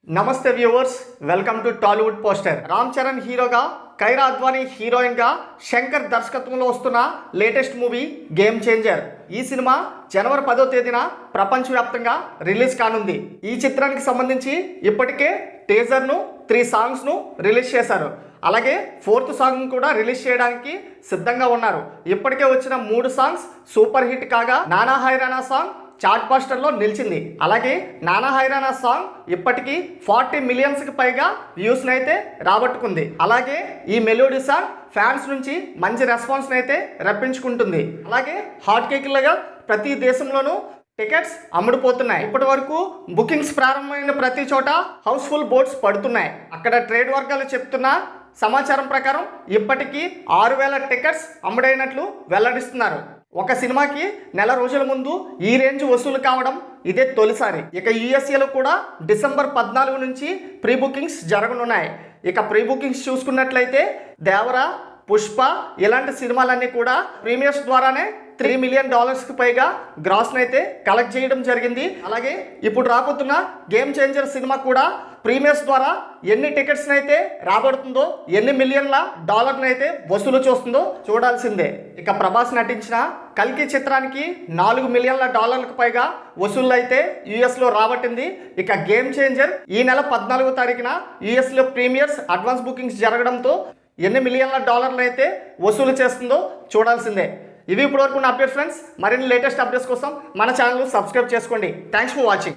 నమస్తే viewers, welcome to Tollywood poster. Ram Charan హీరోగా, Kiara Advani heroine గా శంకర్ దర్శకత్వంలో వస్తున్న లేటెస్ట్ మూవీ గేమ్ చేంజర్. ఈ సినిమా జనవరి 10వ తేదీన ప్రపంచవ్యాప్తంగా రిలీజ్ కానుంది. ఈ చిత్రానికి సంబంధించి ఇప్పటికే టీజర్ను 3 సాంగ్స్ను రిలీజ్ చేశారు. అలాగే 4th సాంగ్ కూడా రిలీజ్ చేయడానికి సిద్ధంగా ఉన్నారు. ఇప్పటికే వచ్చిన 3 సాంగ్స్ సూపర్ హిట్ కాగా నానా హైరానా సాంగ్ చార్ట్ బాస్టర్లో నిలిచింది. అలాగే నానా హైరానా సాంగ్ ఇప్పటికీ 40 మిలియన్స్కి పైగా వ్యూస్ని అయితే రాబట్టుకుంది. అలాగే ఈ మెలోడీ సాంగ్ ఫ్యాన్స్ నుంచి మంచి రెస్పాన్స్ని అయితే రప్పించుకుంటుంది. అలాగే హాట్ కేక్లుగా ప్రతి దేశంలోనూ టికెట్స్ అమ్ముడుపోతున్నాయి. ఇప్పటి వరకు బుకింగ్స్ ప్రారంభమైన ప్రతి చోట హౌస్ఫుల్ బోర్డ్స్ పడుతున్నాయి. అక్కడ ట్రేడ్ వర్గాలు చెప్తున్న సమాచారం ప్రకారం ఇప్పటికీ 6,000 టికెట్స్ అమ్ముడైనట్లు వెల్లడిస్తున్నారు. ఒక సినిమాకి నెల రోజుల ముందు ఈ రేంజ్ వసూలు కావడం ఇదే తొలిసారి. ఇక యూఎస్ఏలో కూడా డిసెంబర్ 14 నుంచి ప్రీ బుకింగ్స్ జరగనున్నాయి. ఇక ప్రీ బుకింగ్స్ చూసుకున్నట్లయితే దేవరా, పుష్ప ఇలాంటి సినిమాలన్నీ కూడా ప్రీమియర్స్ ద్వారానే $3 మిలియన్ పైగా గ్రాస్ని అయితే కలెక్ట్ చేయడం జరిగింది. అలాగే ఇప్పుడు రాబోతున్న గేమ్ చేంజర్ సినిమా కూడా ప్రీమియర్స్ ద్వారా ఎన్ని టికెట్స్ని అయితే రాబడుతుందో, ఎన్ని మిలియన్ల డాలర్ని అయితే వసూలు చేస్తుందో చూడాల్సిందే. ఇక ప్రభాస్ నటించిన కల్కి చిత్రానికి $4 మిలియన్ల పైగా వసూళ్ళు అయితే యూఎస్లో రాబట్టింది. ఇక గేమ్ చేంజర్ ఈ నెల 14వ తారీఖున యూఎస్లో ప్రీమియర్స్ అడ్వాన్స్ బుకింగ్స్ జరగడంతో ఎన్ని మిలియన్ల డాలర్లు అయితే వసూలు చేస్తుందో చూడాల్సిందే. ఇవి ఇప్పటివరకు ఉన్న అప్డేట్ ఫ్రెండ్స్. మరిన్ని లేటెస్ట్ అప్డేట్స్ కోసం మన ఛానల్ సబ్స్క్రైబ్ చేసుకోండి. Thanks for watching.